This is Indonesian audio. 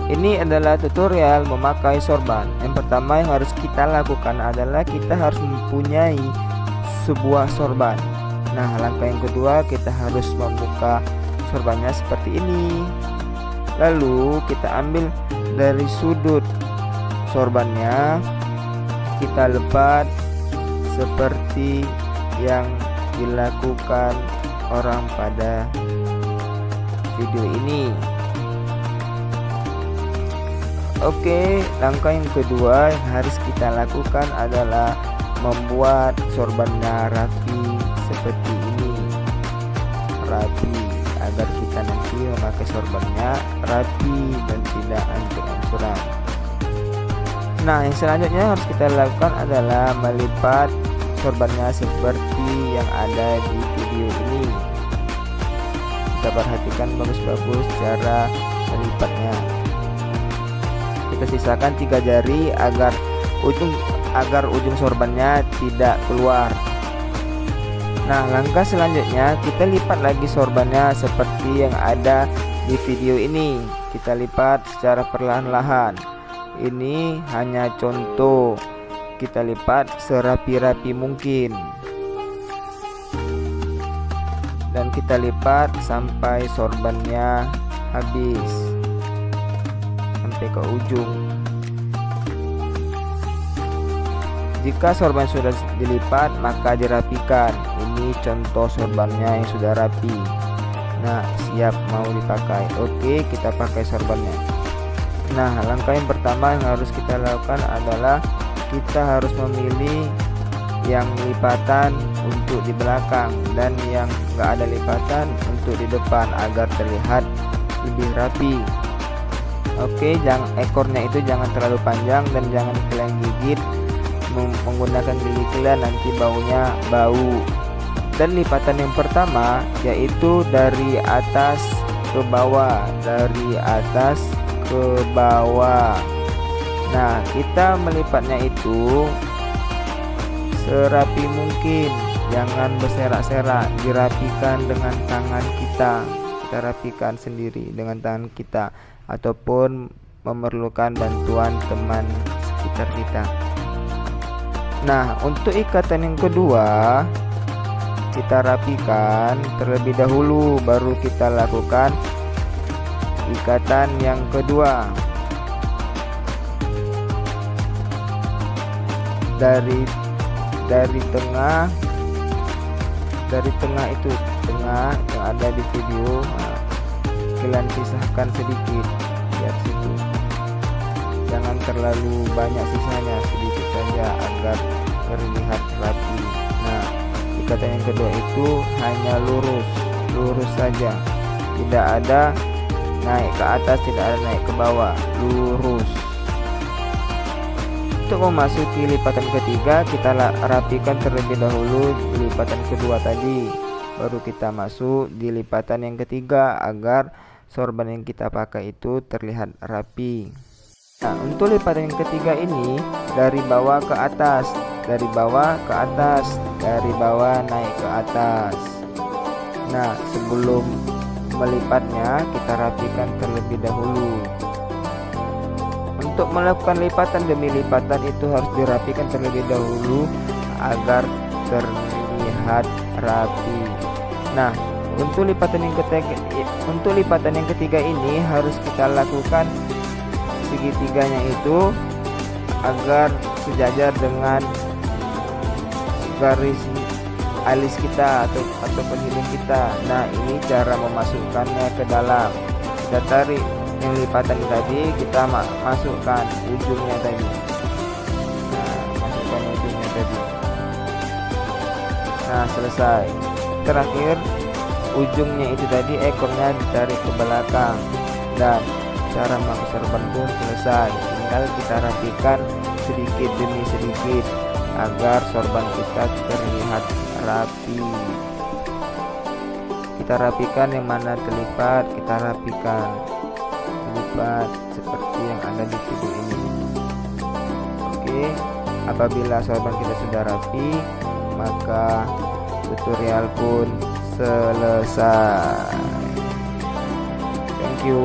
Ini adalah tutorial memakai sorban. Yang pertama yang harus kita lakukan adalah kita harus mempunyai sebuah sorban. Nah, langkah yang kedua kita harus membuka sorbannya seperti ini. Lalu kita ambil dari sudut sorbannya, kita lepat seperti yang dilakukan orang pada video ini. Oke, langkah yang kedua yang harus kita lakukan adalah membuat sorbannya rapi seperti ini. Rapi agar kita nanti memakai sorbannya rapi dan tidak ancur-ancuran. Nah, yang selanjutnya harus kita lakukan adalah melipat sorbannya seperti yang ada di video ini. Kita perhatikan bagus-bagus cara melipatnya. Kita sisakan 3 jari agar ujung sorbannya tidak keluar. Nah, langkah selanjutnya kita lipat lagi sorbannya seperti yang ada di video ini. Kita lipat secara perlahan-lahan. Ini hanya contoh. Kita lipat serapi-rapi mungkin. Dan kita lipat sampai sorbannya habis, sampai ke ujung. Jika sorban sudah dilipat, maka dirapikan. Ini contoh sorbannya yang sudah rapi. Nah, siap mau dipakai. Oke, kita pakai sorbannya. Nah, langkah yang pertama yang harus kita lakukan adalah kita harus memilih yang lipatan untuk di belakang dan yang enggak ada lipatan untuk di depan agar terlihat lebih rapi. Oke, ekornya itu jangan terlalu panjang dan jangan kalian gigit menggunakan gigi kalian, nanti baunya bau. Dan lipatan yang pertama yaitu dari atas ke bawah, dari atas ke bawah. Nah, kita melipatnya itu serapi mungkin, jangan berserak-serak, dirapikan dengan tangan kita. Kita rapikan sendiri dengan tangan kita ataupun memerlukan bantuan teman sekitar kita. Nah, untuk ikatan yang kedua kita rapikan terlebih dahulu, baru kita lakukan ikatan yang kedua. Dari tengah itu, tengah yang ada di video, kalian pisahkan sedikit, lihat situ. Jangan terlalu banyak sisanya, sedikit saja agar terlihat rapi. Nah, ikatan yang kedua itu hanya lurus saja, tidak ada naik ke atas, tidak ada naik ke bawah, lurus. Untuk memasuki lipatan ketiga, kita rapikan terlebih dahulu lipatan kedua tadi, baru kita masuk di lipatan yang ketiga agar sorban yang kita pakai itu terlihat rapi. Nah, untuk lipatan yang ketiga ini dari bawah ke atas, dari bawah ke atas, dari bawah naik ke atas. Nah, sebelum melipatnya kita rapikan terlebih dahulu. Untuk melakukan lipatan demi lipatan itu harus dirapikan terlebih dahulu agar terlihat rapi. Nah, untuk lipatan yang ketiga ini harus kita lakukan segitiganya itu agar sejajar dengan garis alis kita atau hidung kita. Nah, ini cara memasukkannya ke dalam. Kita tarik yang lipatan tadi, kita masukkan ujungnya tadi. Nah, masukkan ujungnya tadi. Nah, selesai. Terakhir ujungnya itu tadi, ekornya ditarik ke belakang dan cara memakai sorban pun selesai. Tinggal kita rapikan sedikit demi sedikit agar sorban kita terlihat rapi. Kita rapikan yang mana terlipat, kita rapikan seperti yang ada di video ini. Oke, apabila sorban kita sudah rapi, maka tutorial pun selesai. Thank you.